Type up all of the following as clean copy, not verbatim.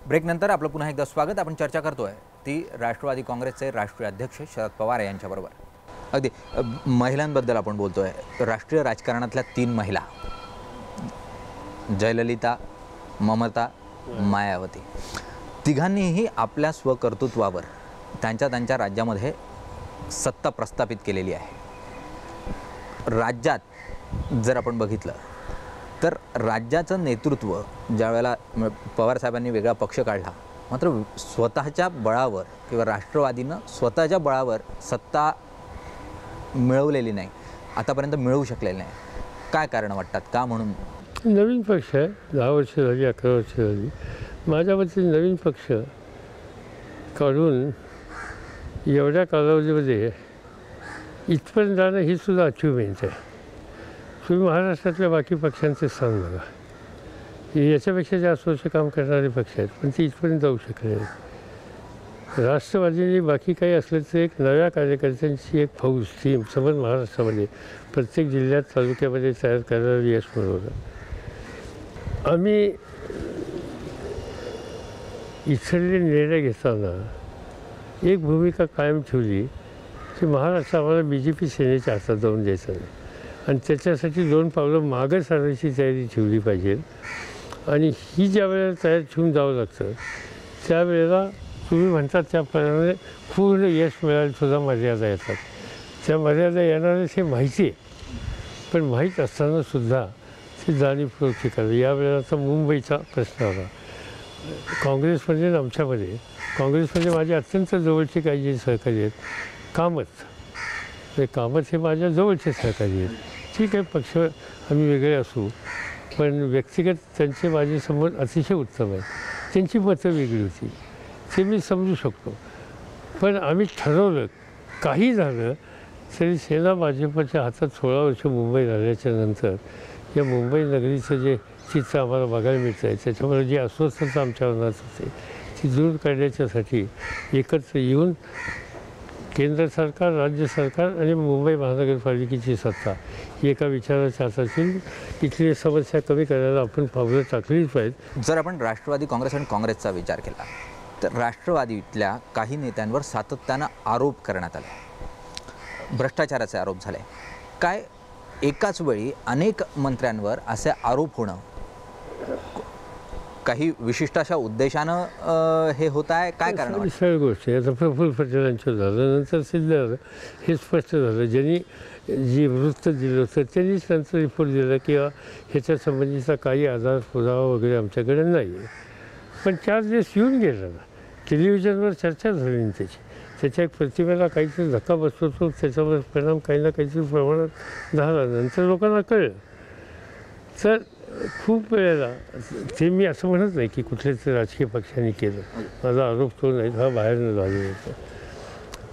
ब्रेकनंतर आपलं पुन्हा एकदा स्वागत. आपण चर्चा करतोय ती राष्ट्रवादी काँग्रेसचे राष्ट्रीय अध्यक्ष शरद पवार यांच्याबरोबर. अगदी महिलांबद्दल आपण बोलतोय. राष्ट्रीय राजकारणातल्या 3 महिला, जयललिता, ममता, मायावती, तिघांनीही आपल्या स्वकर्तृत्वावर त्यांच्या राज्यामध्ये सत्ता प्रस्थापित केलेली आहे. राज्यात जर आपण बघितलं तर राज्याचं नेतृत्व ज्यावेळेला पवारसाहेबांनी वेगळा पक्ष काढला, मात्र स्वतःच्या बळावर किंवा राष्ट्रवादीनं स्वतःच्या बळावर सत्ता मिळवलेली नाही, आतापर्यंत मिळवू शकलेली नाही. काय कारण वाटतात, का म्हणून? नवीन पक्ष आहे, 10 वर्ष झाली, 11 वर्ष झाली. माझ्या मते नवीन पक्ष काढून एवढ्या कालावधीमध्ये इथपर्यंत जाणं ही सुद्धा अचिव्हमेंट आहे. तुम्ही महाराष्ट्रातल्या बाकी पक्षांचे स्थान बघा, याच्यापेक्षा जास्त वर्ष काम करणारे पक्ष आहेत, पण ते इथपर्यंत जाऊ शकले नाही. राष्ट्रवादीने बाकी काही असलं तर एक नव्या कार्यकर्त्यांची एक फौज टीम समज महाराष्ट्रामध्ये प्रत्येक जिल्ह्यात तालुक्यामध्ये तयार करायला यश मिळवलं. आम्ही इथले निर्णय घेताना एक भूमिका कायम ठेवली की महाराष्ट्र आम्हाला BJP सेनेच्या हातात जाऊन द्यायचं नाही आणि त्याच्यासाठी 2 पावलं मागं सारायची तयारी ठेवली पाहिजे. आणि ही ज्या वेळेला तयार ठेवून जावं लागतं त्यावेळेला तुम्ही म्हणतात त्याप्रमाणे पूर्ण यश मिळायला सुद्धा मर्यादा येतात. त्या मर्यादा येणारच हे माहिती आहे, पण माहीत असतानासुद्धा ती जाणीवपूर्वक शिकावी. यावेळेला मुंबईचा प्रश्न आला. काँग्रेसमध्ये आमच्यामध्ये, काँग्रेसमध्ये माझे अत्यंत जवळचे काही जे सहकारी आहेत, कामत हे माझ्या जवळचे सहकारी आहेत. ठीक आहे, पक्ष आम्ही वेगळे असू, पण व्यक्तिगत त्यांचे माझे संबंध अतिशय उत्तम आहेत. त्यांची मतं वेगळी होती, ते मी समजू शकतो. पण आम्ही ठरवलं, काही झालं तरी सेना भाजपच्या हातात 16 वर्ष मुंबई राहिल्याच्या नंतर या मुंबई नगरीचं जे चित्र आम्हाला बघायला मिळतं आहे, त्याच्यामुळे जी अस्वस्थता आमच्या मनात होते ती दूर करण्याच्यासाठी एकत्र येऊन केंद्र सरकार, राज्य सरकार आणि मुंबई महानगरपालिकेची सत्ता ही एका विचाराच्या हातातील इथली समस्या कमी करायला आपण पावलं टाकलीच पाहिजे. जर आपण राष्ट्रवादी काँग्रेस आणि काँग्रेसचा विचार केला तर राष्ट्रवादीतल्या काही नेत्यांवर सातत्यानं आरोप करण्यात आले, भ्रष्टाचाराचे आरोप झाले. काय एकाच वेळी अनेक मंत्र्यांवर असे आरोप होणं काही विशिष्ट अशा उद्देशानं हे होत आहे? काय कारण? सगळ्या गोष्टी आता प्रफुल्ल पटेलांचं झालं, नंतर सिद्ध झालं, हे स्पष्ट झालं. ज्यांनी जी वृत्त दिलं होतं त्यांनीच नंतर रिपोर्ट दिला की ह्याच्या संबंधीचा काही आधार पुरावा वगैरे आमच्याकडे नाही आहे. पण 4 दिवस येऊन गेला ना, टेलिव्हिजनवर चर्चा झाली ना त्याच्या एक प्रतिमेला काहीतरी धक्का बसतो, तो त्याच्यावर परिणाम काही ना काहीतरी प्रमाणात झाला. नंतर लोकांना कळलं. तर खूप वेळेला ते मी असं म्हणत नाही की कुठल्याच राजकीय पक्षाने केलं, माझा आरोप तो नाही, हा बाहेरनं झालेला होता.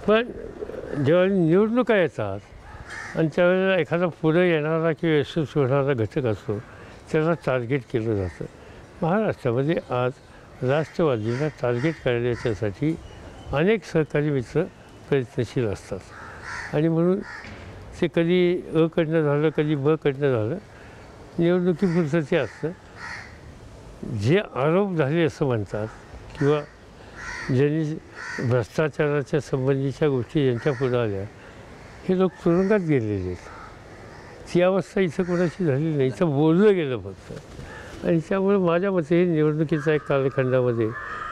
पण जेव्हा निवडणुका येतात आणि त्यावेळेला एखादा पुढे येणारा किंवा यशस्वी होणारा घटक असतो त्याला टार्गेट केलं जातं. महाराष्ट्रामध्ये आज राष्ट्रवादीला टार्गेट करण्याच्यासाठी अनेक सहकारी मित्र प्रयत्नशील असतात आणि म्हणून ते कधी अ कडनं झालं, कधी ब कडनं झालं. निवडणुकीपुरतं ते असतं. जे आरोप झाले असं म्हणतात किंवा ज्यांनी भ्रष्टाचाराच्या संबंधीच्या गोष्टी ज्यांच्या पुढे आल्या, हे लोक तुरुंगात गेलेले आहेत. ती अवस्था इथं कोणाची झाली नाही, इथं बोललं गेलं फक्त. आणि त्यामुळे माझ्या मते हे निवडणुकीच्या एक कालखंडामध्ये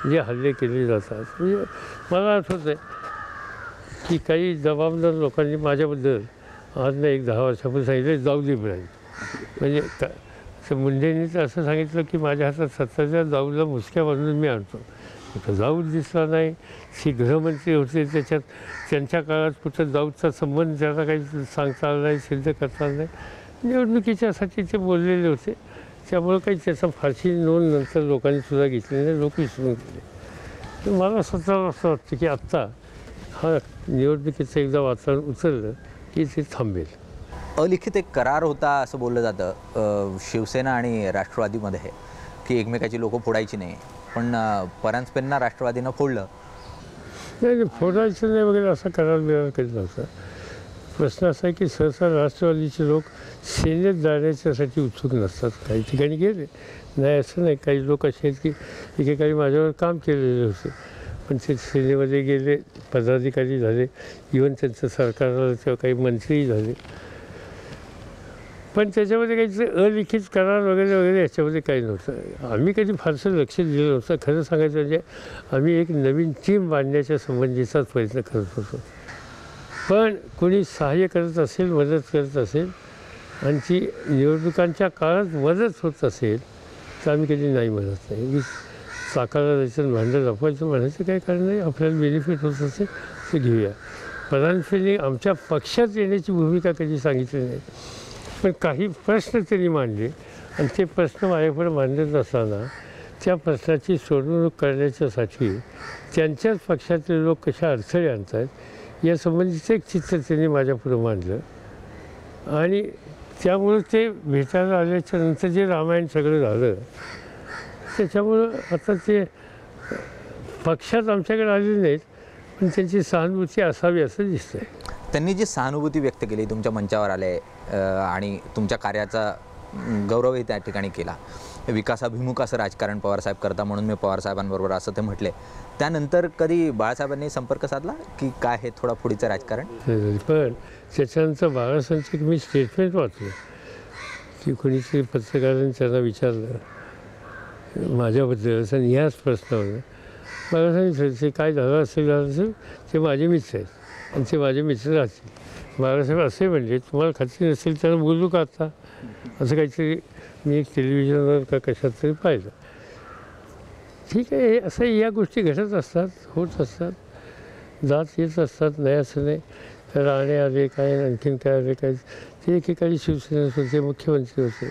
जे हल्ले केले जातात, म्हणजे मला आठवतं आहे की काही जबाबदार लोकांनी माझ्याबद्दल आज नाही 10 वर्षापूर्वी सांगितलं जाऊ दे ब्राई. म्हणजे मुंडेंनी तर असं सांगितलं की माझ्या हातात सत्ताच्या जाऊला मुसक्या बांधून मी आणतो. कुठं जाऊच दिसला नाही. ती गृहमंत्री होते, त्याच्यात त्यांच्या काळात कुठं जाऊचा संबंध त्याला काही सांगता आला नाही, सिद्ध करता आला नाही. निवडणुकीच्यासाठी ते बोललेले होते, त्यामुळं काही त्याचा फारशी नोंद नंतर लोकांनी सुद्धा घेतली नाही, लोक विसरून गेले. तर मला स्वतःला असं वाटतं की आत्ता हा निवडणुकीचं एकदा वातावरण उचललं की ते थांबेल. अलिखित एक करार होता असं बोललं जातं शिवसेना आणि राष्ट्रवादीमध्ये की एकमेकाची लोकं फोडायची नाही, पण परांजपेंना राष्ट्रवादीनं फोडलं. नाही, फोडायचं नाही वगैरे असा करार बिरार करीत नव्हता. प्रश्न असा आहे की सहसा राष्ट्रवादीचे लोक सेनेत जाण्याच्यासाठी उत्सुक नसतात. काही ठिकाणी गेले, नाही असं नाही, काही लोक असे आहेत की एकेकाळी माझ्यावर काम केलेले होते, पण ते सेनेमध्ये गेले, पदाधिकारी झाले, इव्हन त्यांचं सरकार तेव्हा काही मंत्रीही झाले, पण त्याच्यामध्ये काही अलिखित करार वगैरे वगैरे याच्यामध्ये काही नव्हतं. आम्ही कधी फारसं लक्ष दिलं नव्हतं. खरं सांगायचं म्हणजे आम्ही एक नवीन टीम बांधण्याच्या संबंधीचाच प्रयत्न करत होतो. पण कोणी सहाय्य करत असेल, मदत करत असेल आणि ती निवडणुकांच्या काळात मदत होत असेल तर आम्ही कधी नाही म्हणत नाही. मी चाकाला जायचं, भांडं दाखवायचं म्हणायचं काही कारण नाही. आपल्याला बेनिफिट होत असेल तर घेऊया. प्रधानमंत्र्यांनी आमच्या पक्षात येण्याची भूमिका कधी सांगितली नाही, पण काही प्रश्न त्यांनी मांडले आणि ते प्रश्न माझ्याकडे मांडत असताना त्या प्रश्नाची सोडवणूक करण्याच्यासाठी त्यांच्याच पक्षातले लोक कशा अडथळे आणत आहेत यासंबंधीचं एक चित्र त्यांनी माझ्यापुढं मांडलं आणि त्यामुळं ते भेटायला आल्याच्या नंतर जे रामायण सगळं झालं त्याच्यामुळं आता ते पक्षात आमच्याकडे आलेले नाहीत, पण त्यांची सहानुभूती असावी असं दिसतंय. त्यांनी जी सहानुभूती व्यक्त केली, तुमच्या मंचावर आले आणि तुमच्या कार्याचा गौरवही त्या ठिकाणी केला. विकासाभिमुख असं राजकारण पवारसाहेब करता म्हणून मी पवारसाहेबांबरोबर असं ते म्हटले. त्यानंतर कधी बाळासाहेबांनी संपर्क साधला की काय हे थोडा पुढीचं राजकारण? पण त्याच्यानंतर बाळासाहेबांचं मी स्टेटमेंट वाचलं की कोणीतरी पत्रकारांनी त्यांना विचारलं माझ्याबद्दल आणि ह्याच प्रश्नावर बाळासाहेब ते काय झालं असेल ते माझे मित्र आहेत आणि ते माझे मित्र राहतील. बाळासाहेब असे म्हणले तुम्हाला खात्री नसेल त्यांना बोलू का आता, असं काहीतरी मी एक टेलिव्हिजनवर का कशात तरी पाहिलं. ठीक आहे, असं या गोष्टी घडत असतात, होत असतात, जात येत असतात, नाही असं नाही. राणे आले काय, आणखीन काय आले काय, ते एकेकाळी शिवसेनेत होते, मुख्यमंत्री होते,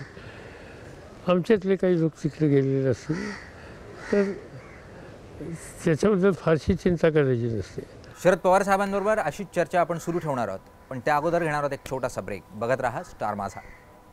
आमच्यातले काही लोक तिकडे गेलेले असतील तर त्याच्याबद्दल फारशी चिंता करायची नसते. शरद पवार साहेबांबरोबर अशीच चर्चा आपण सुरू ठेवणार आहोत, पण त्या अगोदर घेणार आहोत एक छोटासा ब्रेक. बघत राहा स्टार माझा.